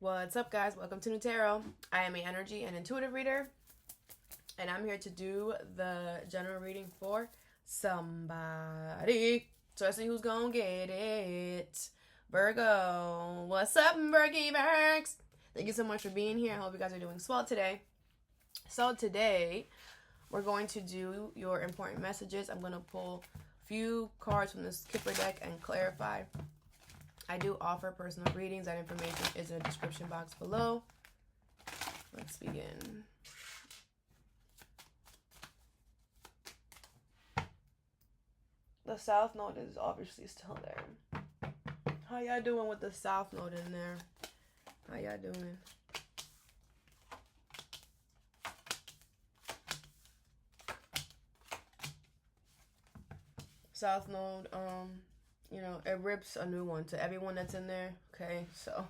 What's up, guys? Welcome to Nutarot. I am an energy and intuitive reader, and I'm here to do the general reading for somebody. So let's see who's gonna get it. Virgo. What's up, Virgie Virgs? Thank you so much for being here. I hope you guys are doing swell today. So today, we're going to do your important messages. I'm going to pull a few cards from the Skipper deck and clarify. I do offer personal readings. That information is in the description box below. Let's begin. The South Node is obviously still there. How y'all doing with the South Node in there? How y'all doing? South Node, it rips a new one to everyone that's in there. Okay, so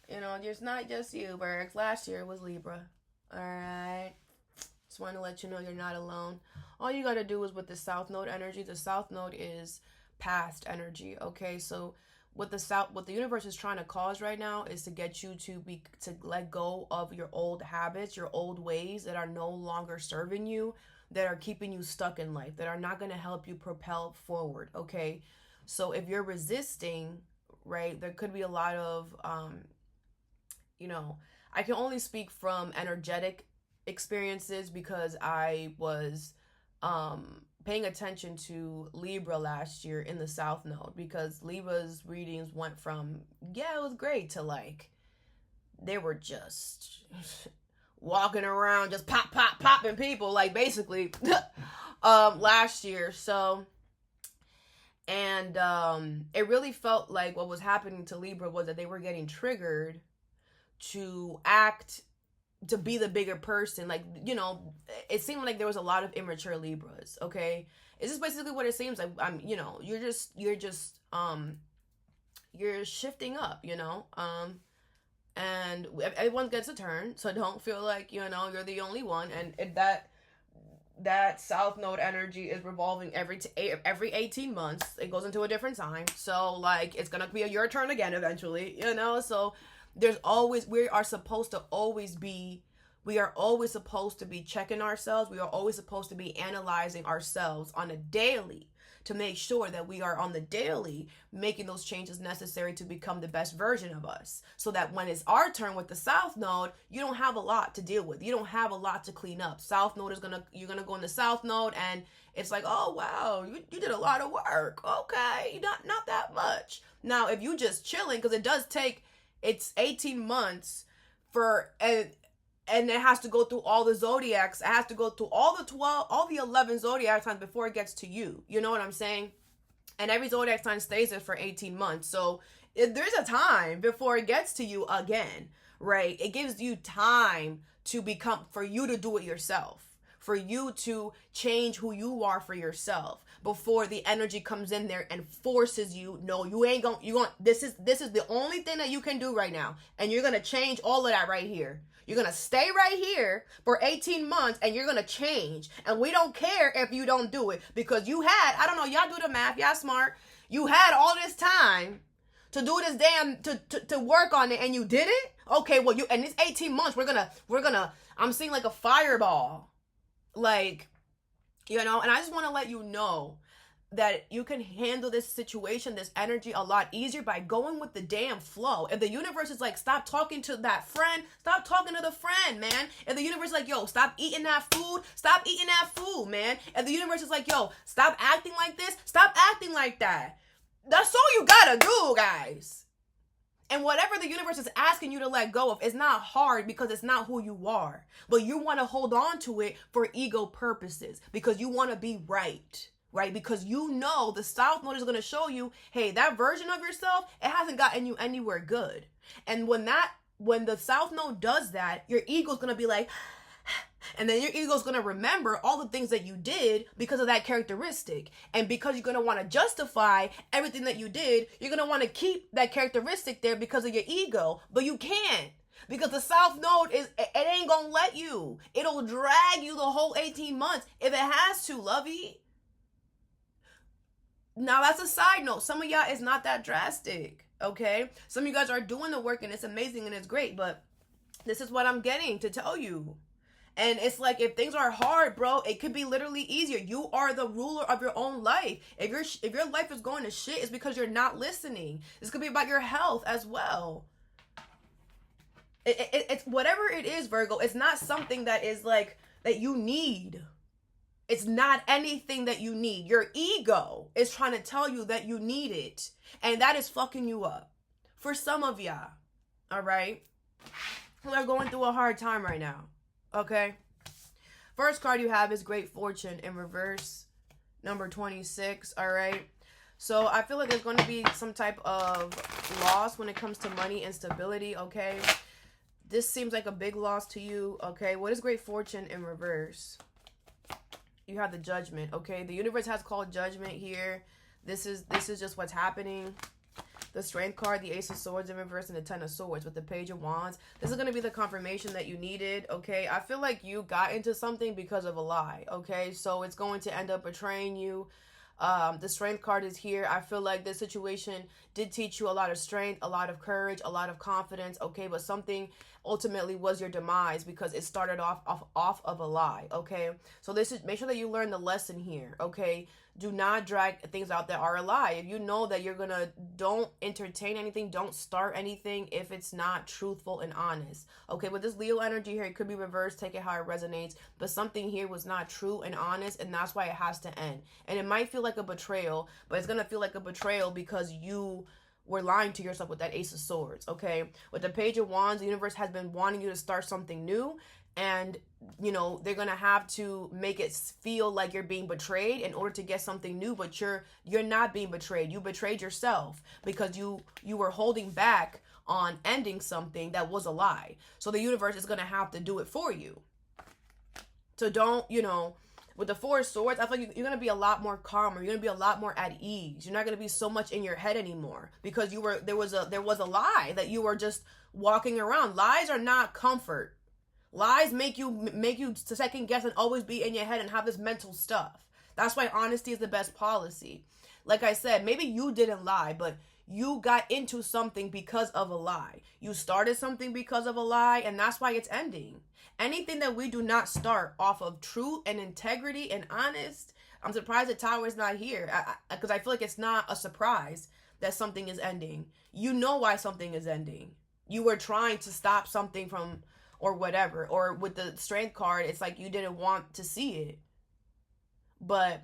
it's not just you, Bergs. Last year it was Libra. Alright. Just want to let you know you're not alone. All you gotta do is with the South Node energy, the South Node is past energy. Okay, so what the universe is trying to cause right now is to get you to let go of your old habits, your old ways that are no longer serving you, that are keeping you stuck in life, that are not going to help you propel forward. Okay, so if you're resisting, right, there could be a lot of I can only speak from energetic experiences because I was paying attention to Libra last year in the South Node, because Libra's readings went from, yeah, it was great, to like, they were just walking around, just popping people, like, basically, last year. So, and it really felt like what was happening to Libra was that they were getting triggered to act, to be the bigger person. Like, it seemed like there was a lot of immature Libras. Okay, it's just basically what it seems like. You're shifting up, and everyone gets a turn, so don't feel like you're the only one. And that South Node energy is revolving every 18 months. It goes into a different time, so like it's gonna be your turn again eventually, so there's always, we are always supposed to be checking ourselves. We are always supposed to be analyzing ourselves on a daily, to make sure that we are on the daily making those changes necessary to become the best version of us, so that when it's our turn with the South Node, you don't have a lot to deal with. You don't have a lot to clean up. South Node you're gonna go in the South Node, and it's like, oh wow, you did a lot of work. Okay, not that much. Now, if you just chilling, because it does take, it's 18 months for, and it has to go through all the zodiacs. It has to go through all the 11 zodiac signs before it gets to you. You know what I'm saying? And every zodiac sign stays there for 18 months. So there's a time before it gets to you again, right? It gives you time for you to do it yourself, for you to change who you are for yourself, before the energy comes in there and forces you, no, this is the only thing that you can do right now. And you're going to change all of that right here. You're going to stay right here for 18 months and you're going to change. And we don't care if you don't do it, because you had, I don't know, y'all do the math, y'all smart. You had all this time to do this to work on it, and you did it? Okay, well, and it's 18 months, we're gonna, I'm seeing like a fireball. Like, and I just want to let you know that you can handle this situation, this energy, a lot easier by going with the damn flow. If the universe is like, stop talking to that friend, stop talking to the friend, man. If the universe is like, yo, stop eating that food, man. If the universe is like, yo, stop acting like this, stop acting like that. That's all you gotta do, guys. And whatever the universe is asking you to let go of is not hard, because it's not who you are. But you want to hold on to it for ego purposes, because you want to be right? Because the South Node is going to show you, hey, that version of yourself, it hasn't gotten you anywhere good. And when the South Node does that, your ego's going to be like, and then your ego's going to remember all the things that you did because of that characteristic. And because you're going to want to justify everything that you did, you're going to want to keep that characteristic there because of your ego. But you can't, because the South Node it ain't going to let you. It'll drag you the whole 18 months if it has to, lovey. Now, that's a side note. Some of y'all, it's not that drastic. Okay? Some of you guys are doing the work and it's amazing and it's great, but this is what I'm getting to tell you. And it's like, if things are hard, bro, it could be literally easier. You are the ruler of your own life. If your life is going to shit, it's because you're not listening. This could be about your health as well. It's whatever it is, Virgo. It's not something that is like that you need. It's not anything that you need. Your ego is trying to tell you that you need it, and that is fucking you up. For some of y'all, all right, who are going through a hard time right now. Okay. First card you have is Great Fortune in reverse, number 26. All right. So I feel like there's going to be some type of loss when it comes to money and stability. Okay. This seems like a big loss to you. Okay. What is Great Fortune in reverse? You have the Judgment. Okay. The universe has called judgment here. This is just what's happening. The Strength card, the Ace of Swords in reverse, and the Ten of Swords with the Page of Wands. This is going to be the confirmation that you needed, okay? I feel like you got into something because of a lie, okay? So it's going to end up betraying you. The Strength card is here. I feel like this situation did teach you a lot of strength, a lot of courage, a lot of confidence, okay? But something ultimately was your demise because it started off of a lie, okay? So this is, make sure that you learn the lesson here, okay? Do not drag things out that are a lie. If you know that you're gonna, don't entertain anything, don't start anything if it's not truthful and honest. Okay, with this Leo energy here, it could be reversed, take it how it resonates, but something here was not true and honest, and that's why it has to end. And it might feel like a betrayal, but it's gonna feel like a betrayal because you were lying to yourself with that Ace of Swords, okay? With the Page of Wands, the universe has been wanting you to start something new, and you know they're gonna have to make it feel like you're being betrayed in order to get something new, but you're not being betrayed. You betrayed yourself because you were holding back on ending something that was a lie. So the universe is gonna have to do it for you. So don't, you know, with the Four of Swords, I feel like you're gonna be a lot more calmer. You're gonna be a lot more at ease. You're not gonna be so much in your head anymore because there was a lie that you were just walking around. Lies are not comfort. Lies make you second guess and always be in your head and have this mental stuff. That's why honesty is the best policy. Like I said, maybe you didn't lie, but you got into something because of a lie. You started something because of a lie, and that's why it's ending. Anything that we do not start off of truth and integrity and honest, I'm surprised the Tower is not here, because I feel like it's not a surprise that something is ending. You know why something is ending. You were trying to stop something from, or whatever. Or with the Strength card, it's like you didn't want to see it. But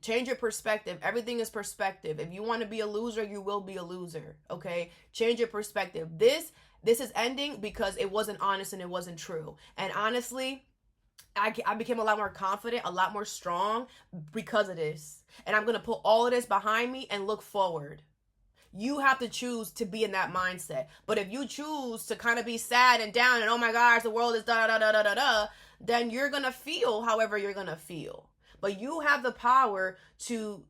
change your perspective. Everything is perspective. If you want to be a loser, you will be a loser. Okay? Change your perspective. This is ending because it wasn't honest and it wasn't true. And honestly, I became a lot more confident, a lot more strong because of this. And I'm going to put all of this behind me and look forward. You have to choose to be in that mindset. But if you choose to kind of be sad and down and, oh my gosh, the world is da-da-da-da-da-da, then you're going to feel however you're going to feel. But you have the power to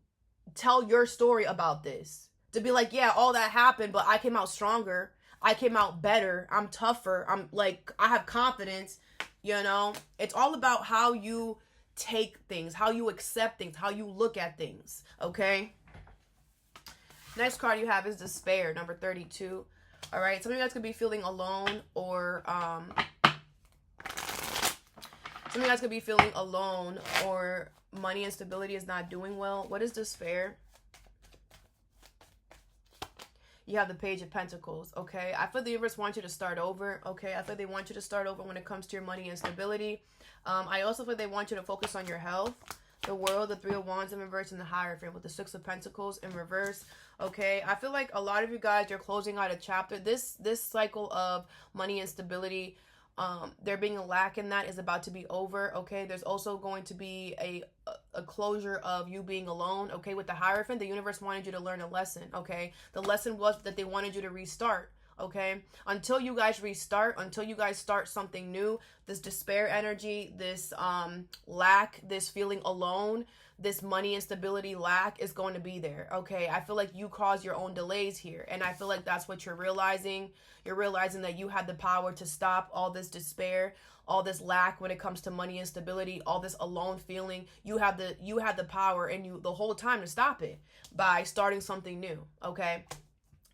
tell your story about this. To be like, yeah, all that happened, but I came out stronger. I came out better. I'm tougher. I'm like, I have confidence. You know, it's all about how you take things, how you accept things, how you look at things. Okay? Next card you have is Despair, number 32. All right, some of you guys could be feeling alone, or money and stability is not doing well. What is Despair? You have the Page of Pentacles, okay? I feel the universe wants you to start over, okay? I feel they want you to start over when it comes to your money and stability. I also feel they want you to focus on your health. The World, the Three of Wands in reverse, and the Hierophant with the Six of Pentacles in reverse. Okay, I feel like a lot of you guys, you're closing out a chapter. This cycle of money and stability, there being a lack in that is about to be over. Okay, there's also going to be a closure of you being alone. Okay, with the Hierophant, the universe wanted you to learn a lesson. Okay, the lesson was that they wanted you to restart. Okay, until you guys restart, until you guys start something new, this despair energy, this lack, this feeling alone, this money instability lack is going to be there. Okay, I feel like you caused your own delays here, and I feel like that's what you're realizing. You're realizing that you had the power to stop all this despair, all this lack when it comes to money instability, all this alone feeling. You had the power and you the whole time to stop it by starting something new. Okay.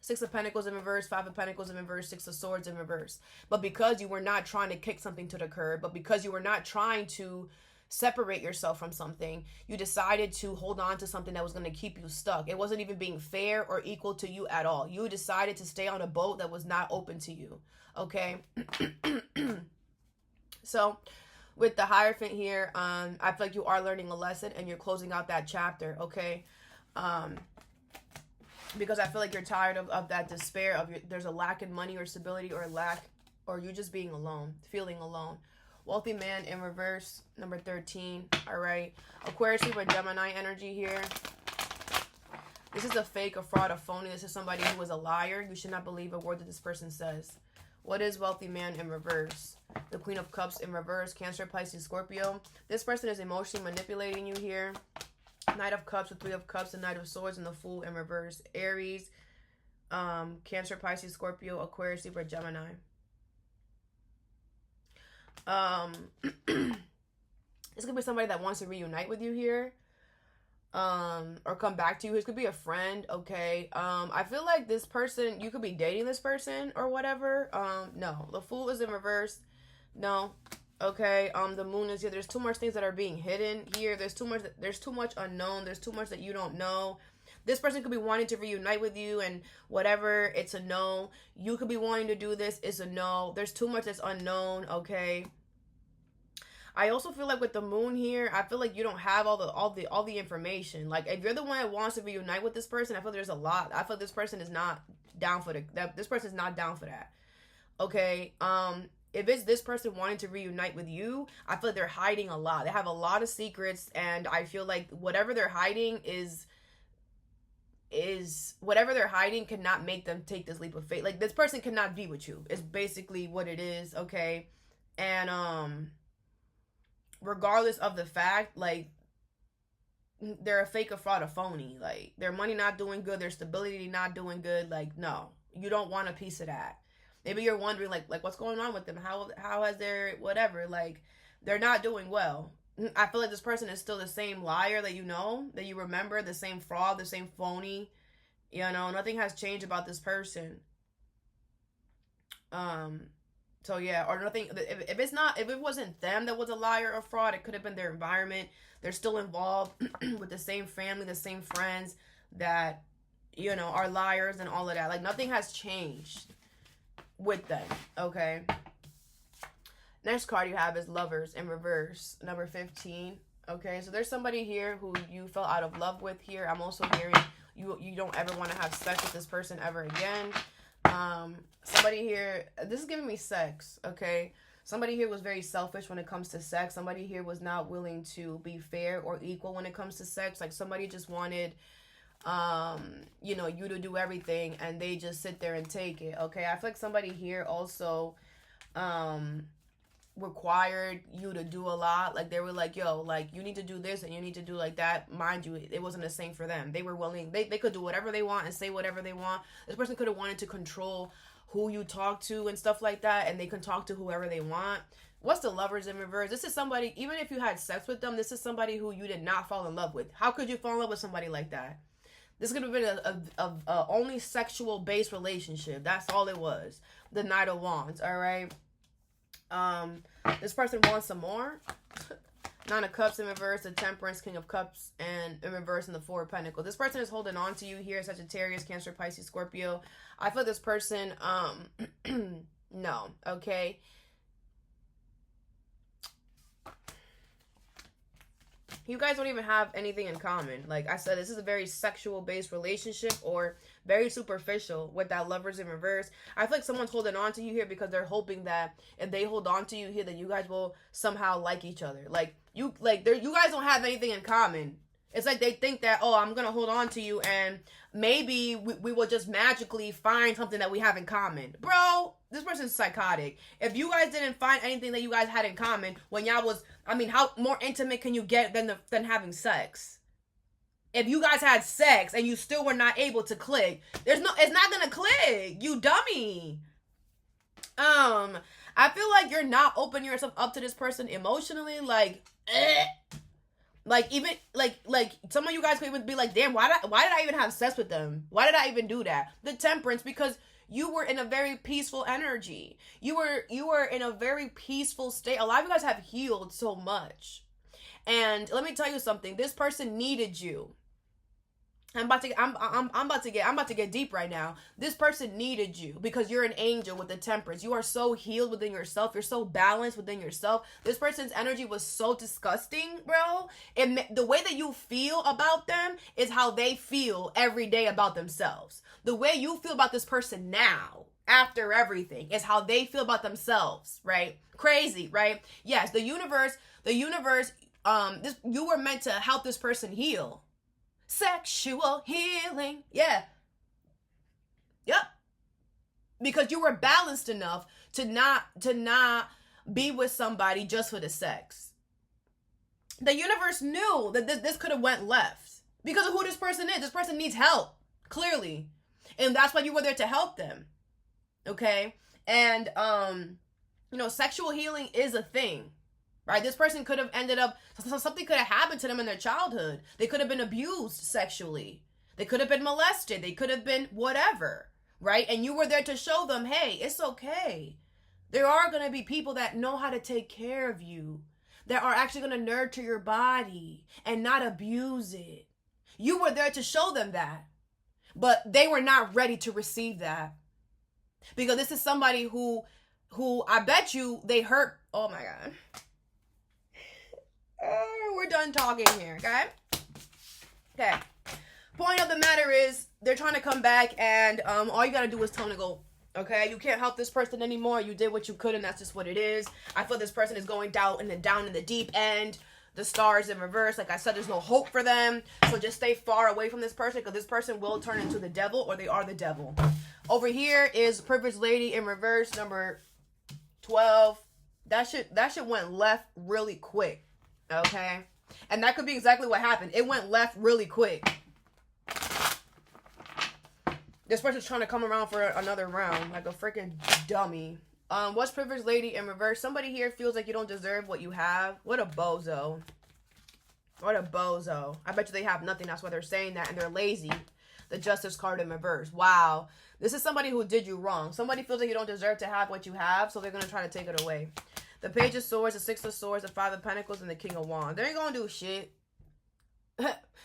Six of Pentacles in reverse, Five of Pentacles in reverse, Six of Swords in reverse. But because you were not trying to kick something to the curb, but because you were not trying to separate yourself from something, you decided to hold on to something that was going to keep you stuck. It wasn't even being fair or equal to you at all. You decided to stay on a boat that was not open to you. Okay. So with the Hierophant here, I feel like you are learning a lesson and you're closing out that chapter. Okay. Because I feel like you're tired of that despair of there's a lack in money or stability or you just being alone, feeling alone. Wealthy man in reverse, number 13. All right. Aquarius, Libra, Gemini energy here. This is a fake, a fraud, a phony. This is somebody who is a liar. You should not believe a word that this person says. What is wealthy man in reverse? The Queen of Cups in reverse, Cancer, Pisces, Scorpio. This person is emotionally manipulating you here. Knight of Cups with Three of Cups, the Knight of Swords, and the Fool in reverse. Aries, Cancer, Pisces, Scorpio, Aquarius, Libra, Gemini. This could be somebody that wants to reunite with you here, or come back to you. This could be a friend. Okay. I feel like this person, you could be dating this person or whatever. No, the Fool is in reverse. No. Okay. The Moon is here. There's too much things that are being hidden here. There's too much unknown. There's too much that you don't know. This person could be wanting to reunite with you and whatever. It's a no. You could be wanting to do this. It's a no. There's too much that's unknown. Okay. I also feel like with the Moon here, I feel like you don't have all the information. Like if you're the one that wants to reunite with this person, I feel there's a lot. I feel this person is not down for this person is not down for that. Okay. If it's this person wanting to reunite with you, I feel like they're hiding a lot. They have a lot of secrets, and I feel like whatever they're hiding whatever they're hiding cannot make them take this leap of faith. Like this person cannot be with you. It's basically what it is. Okay. And regardless of the fact, like they're a fake, a fraud, a phony. Like their money not doing good, their stability not doing good. Like no, you don't want a piece of that. Maybe you're wondering like what's going on with them? How has their whatever? Like they're not doing well. I feel like this person is still the same liar that you know, that you remember, the same fraud, the same phony. You know, nothing has changed about this person. So yeah, or nothing. If it wasn't them that was a liar or fraud, it could have been their environment. They're still involved with the same family, the same friends that, you know, are liars and all of that. Like nothing has changed with them. Okay. Next card you have is Lovers in reverse, number 15. Okay, so there's somebody here who you fell out of love with here. I'm also hearing you don't ever want to have sex with this person ever again. Somebody here, this is giving me sex, okay? Somebody here was very selfish when it comes to sex. Somebody here was not willing to be fair or equal when it comes to sex. Like somebody just wanted, you know, you to do everything and they just sit there and take it, okay? I feel like somebody here also, required you to do a lot. Like they were like, yo, like you need to do this and you need to do like that. Mind you, it wasn't the same for them. They were willing, they could do whatever they want and say whatever they want. This person could have wanted to control who you talk to and stuff like that, and they can talk to whoever they want. What's the Lovers in reverse? This is somebody, even if you had sex with them, this is somebody who you did not fall in love with. How could you fall in love with somebody like that? This could have been a only sexual based relationship. That's all it was. The Knight of Wands. All right. This person wants some more. Nine of Cups in reverse, the Temperance, King of Cups, and in reverse in the Four of Pentacles. This person is holding on to you here, Sagittarius, Cancer, Pisces, Scorpio. I feel this person, no, okay. You guys don't even have anything in common. Like I said, this is a very sexual-based relationship or very superficial with that Lovers in reverse. I feel like someone's holding on to you here because they're hoping that if they hold on to you here, that you guys will somehow like each other. You guys don't have anything in common. It's like they think that, oh, I'm going to hold on to you and maybe we will just magically find something that we have in common. Bro, this person's psychotic. If you guys didn't find anything that you guys had in common when y'all was, I mean, how more intimate can you get than having sex? If you guys had sex and you still were not able to click, it's not going to click. You dummy. I feel like you're not opening yourself up to this person emotionally. Like, Like, even, like some of you guys could even be like, damn, why did I even have sex with them? Why did I even do that? The Temperance, because you were in a very peaceful energy. You were in a very peaceful state. A lot of you guys have healed so much. And let me tell you something. This person needed you. I'm about to get deep right now. This person needed you because you're an angel with the Temperance. You are so healed within yourself. You're so balanced within yourself. This person's energy was so disgusting, bro. The way that you feel about them is how they feel every day about themselves. The way you feel about this person now, after everything, is how they feel about themselves, right? Crazy, right? Yes, the universe, you were meant to help this person heal. Sexual healing. Yeah. Yep. Because you were balanced enough to not be with somebody just for the sex. The universe knew that this could have went left because of who this person is. This person needs help, clearly. And that's why you were there to help them. Okay? And sexual healing is a thing. Right? This person could have ended up, something could have happened to them in their childhood. They could have been abused sexually. They could have been molested. They could have been whatever. Right? And you were there to show them, hey, it's okay. There are going to be people that know how to take care of you. That are actually going to nurture your body and not abuse it. You were there to show them that. But they were not ready to receive that. Because this is somebody who I bet you they hurt. Oh my God. We're done talking here, okay? Okay. Point of the matter is, they're trying to come back, and all you gotta do is tell them to go, okay? You can't help this person anymore. You did what you could, and that's just what it is. I feel this person is going down in the deep end. The stars in reverse. Like I said, there's no hope for them. So just stay far away from this person, because this person will turn into the devil, or they are the devil. Over here is Privileged Lady in reverse, number 12. That shit went left really quick. Okay? And that could be exactly what happened. It went left really quick. This person's trying to come around for another round. Like a freaking dummy. What's Privileged Lady in reverse? Somebody here feels like you don't deserve what you have. What a bozo. What a bozo. I bet you they have nothing. That's why they're saying that. And they're lazy. The Justice card in reverse. Wow. This is somebody who did you wrong. Somebody feels like you don't deserve to have what you have. So they're going to try to take it away. The Page of Swords, the Six of Swords, the Five of Pentacles, and the King of Wands. They ain't gonna do shit.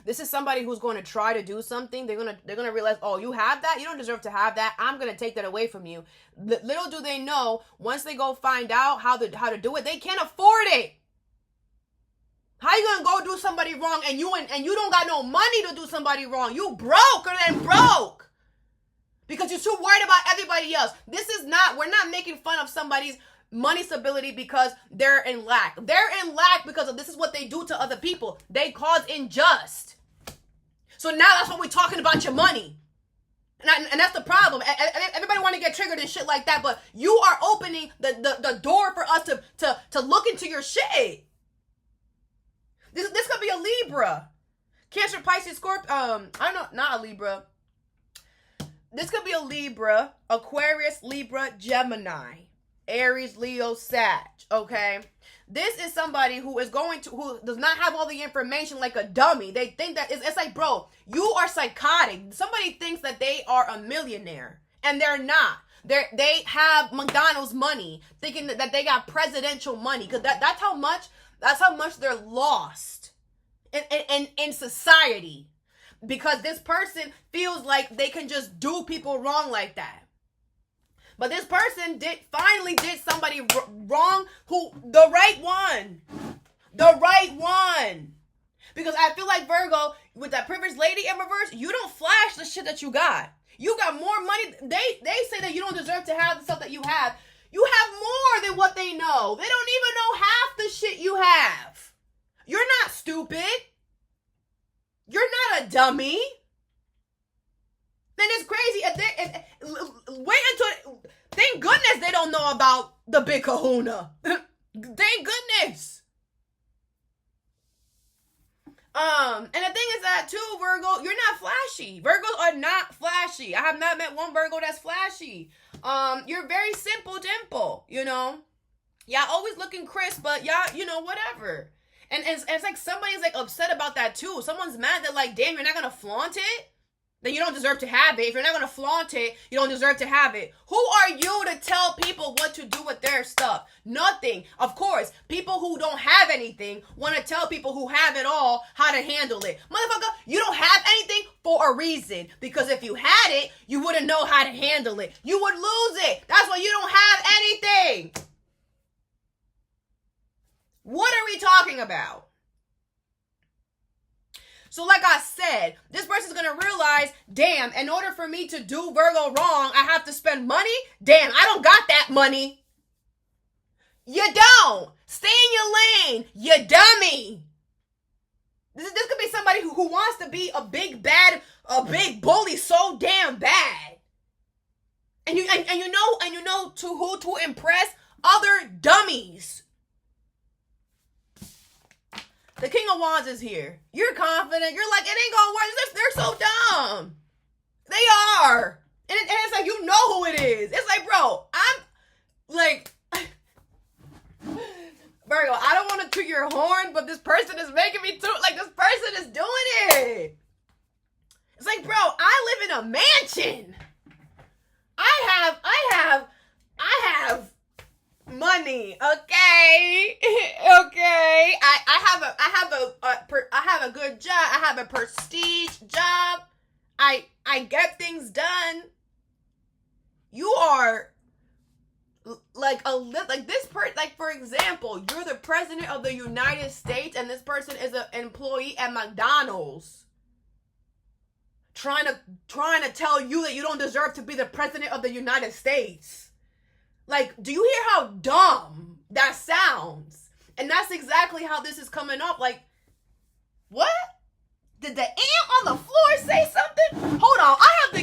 This is somebody who's going to try to do something. They're gonna realize, oh, you have that? You don't deserve to have that. I'm gonna take that away from you. Little do they know, once they go find out how to do it, they can't afford it. How you gonna go do somebody wrong and you don't got no money to do somebody wrong? You broke or then broke. Because you're too worried about everybody else. We're not making fun of somebody's money stability because they're in lack. They're in lack because this is what they do to other people. They cause unjust. So now that's what we're talking about, your money. And that's the problem. Everybody want to get triggered and shit like that, but you are opening the door for us to look into your shit. This could be a Libra. Cancer, Pisces, Scorpio. I don't know, not a Libra. This could be a Libra, Aquarius, Libra, Gemini. Aries, Leo, Sag, okay? This is somebody who does not have all the information like a dummy. They think that, it's like, bro, you are psychotic. Somebody thinks that they are a millionaire, and they're not. They have McDonald's money, thinking that they got presidential money, because that's how much they're lost in society. Because this person feels like they can just do people wrong like that. But this person finally did somebody wrong, the right one. Because I feel like, Virgo, with that Privileged Lady in reverse, you don't flash the shit that you got. You got more money. They say that you don't deserve to have the stuff that you have. You have more than what they know. They don't even know half the shit you have. You're not stupid. You're not a dummy. Then it's crazy. Wait until... Thank goodness they don't know about the big kahuna. Thank goodness. And the thing is that too, Virgo, you're not flashy. Virgos are not flashy. I have not met one Virgo that's flashy. You're very simple dimple, you know. Y'all always looking crisp, but y'all, whatever. And it's like somebody's like upset about that too. Someone's mad that like, damn, you're not gonna flaunt it? Then you don't deserve to have it. If you're not gonna flaunt it, you don't deserve to have it. Who are you to tell people what to do with their stuff? Nothing. Of course, people who don't have anything want to tell people who have it all how to handle it. Motherfucker, you don't have anything for a reason. Because if you had it, you wouldn't know how to handle it. You would lose it. That's why you don't have anything. What are we talking about? So like I said, this person's going to realize, damn, in order for me to do Virgo wrong, I have to spend money? Damn, I don't got that money. You don't. Stay in your lane, you dummy. This could be somebody who wants to be a big bully so damn bad. And you know to who to impress? Other dummies. The King of Wands is here. You're confident. You're like, it ain't gonna work. They're so dumb. They are. And it's like, you know who it is. It's like, bro, I'm like, Virgo, I don't want to toot your horn, but this person is making me toot. Like, this person is doing it. It's like, bro, I live in a mansion. I have money, okay? Okay. I have a good job. I have a prestige job. I get things done. You are like this person, like, for example, you're the president of the United States and this person is an employee at McDonald's. Trying to tell you that you don't deserve to be the president of the United States. Like, do you hear how dumb that sounds? And that's exactly how this is coming up. Like, what? Did the ant on the floor say something? Hold on, I have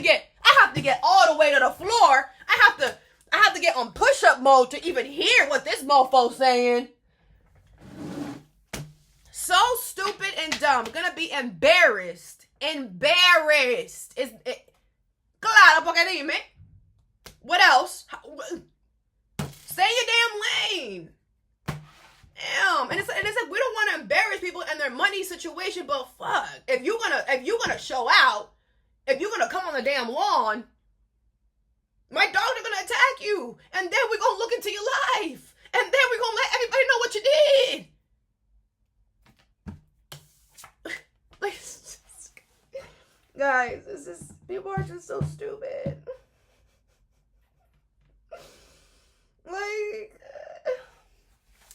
to get all the way to the floor. I have to get on push-up mode to even hear what this mofo's saying. So stupid and dumb. Gonna be embarrassed. Embarrassed. Claro, porque dime. What else? Stay in your damn lane. Damn. And it's like, we don't want to embarrass people in their money situation, but fuck. If you're gonna show out, if you're gonna come on the damn lawn, my dogs are gonna attack you. And then we're gonna look into your life. And then we're gonna let everybody know what you did. Like, guys, people are just so stupid. Like,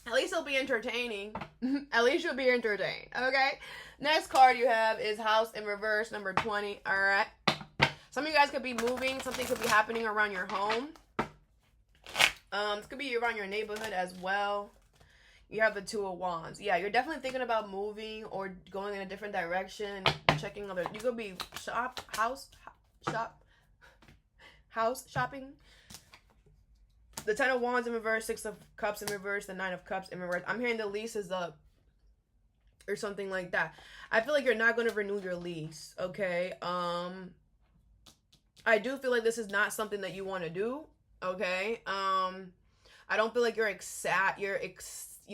at least it'll be entertaining. At least you'll be entertained, okay? Next card you have is House in Reverse, number 20, all right? Some of you guys could be moving. Something could be happening around your home. This could be around your neighborhood as well. You have the Two of Wands. Yeah, you're definitely thinking about moving or going in a different direction, checking other... You could be house shopping. The Ten of Wands in reverse, Six of Cups in reverse, the Nine of Cups in reverse. I'm hearing the lease is up or something like that. I feel like you're not going to renew your lease, okay? I do feel like this is not something that you want to do, okay? I don't feel like you're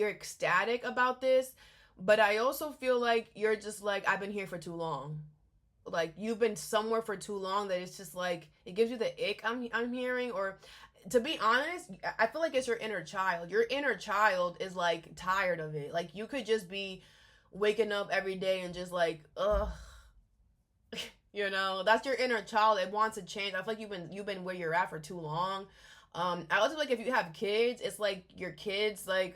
ecstatic about this, but I also feel like you're just like, I've been here for too long. Like, you've been somewhere for too long that it's just like, it gives you the ick I'm hearing. Or to be honest, I feel like it's your inner child. Your inner child is like tired of it. Like, you could just be waking up every day and just like, ugh. You know, that's your inner child. It wants to change. I feel like you've been where you're at for too long. I also feel like if you have kids, it's like your kids, like,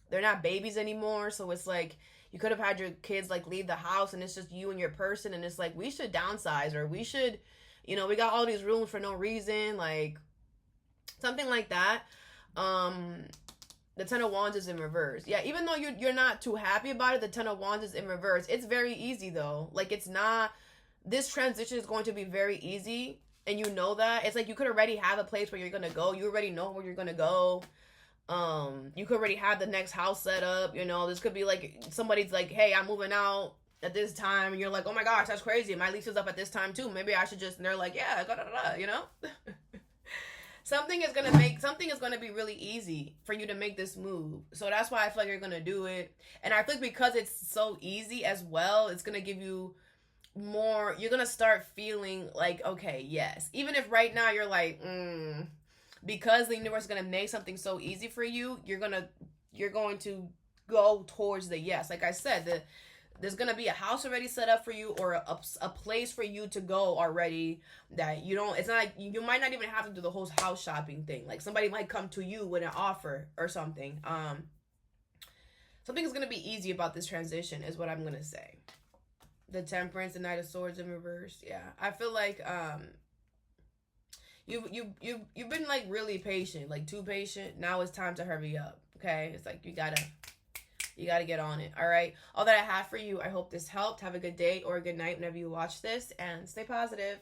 they're not babies anymore. So it's like, you could have had your kids like leave the house and it's just you and your person. And it's like, we should downsize, or we should, you know, we got all these rooms for no reason. Like, something like that. The Ten of Wands is in reverse. Yeah, even though you're not too happy about it, the Ten of Wands is in reverse. It's very easy though. Like, it's not, this transition is going to be very easy. And you know that. It's like you could already have a place where you're going to go. You already know where you're going to go. You could already have the next house set up. You know, this could be like, somebody's like, hey, I'm moving out at this time. And you're like, oh my gosh, that's crazy. My lease is up at this time too. Maybe I should just, and they're like, yeah, you know? something is gonna be really easy for you to make this move. So that's why I feel like you're gonna do it. And I think because it's so easy as well, it's gonna give you more. You're gonna start feeling like, okay, yes. Even if right now you're like, because the universe is gonna make something so easy for you, you're going to go towards the yes. Like I said, there's gonna be a house already set up for you, or a place for you to go already, that you don't, it's not like you might not even have to do the whole house shopping thing. Like somebody might come to you with an offer or something. Something is gonna be easy about this transition is what I'm gonna say. The Temperance, the Knight of Swords in reverse. Yeah, I feel like you've been like really patient, like too patient. Now it's time to hurry up. Okay, it's like you gotta get on it. All right, all that I have for you. I hope this helped. Have a good day or a good night whenever you watch this, and stay positive.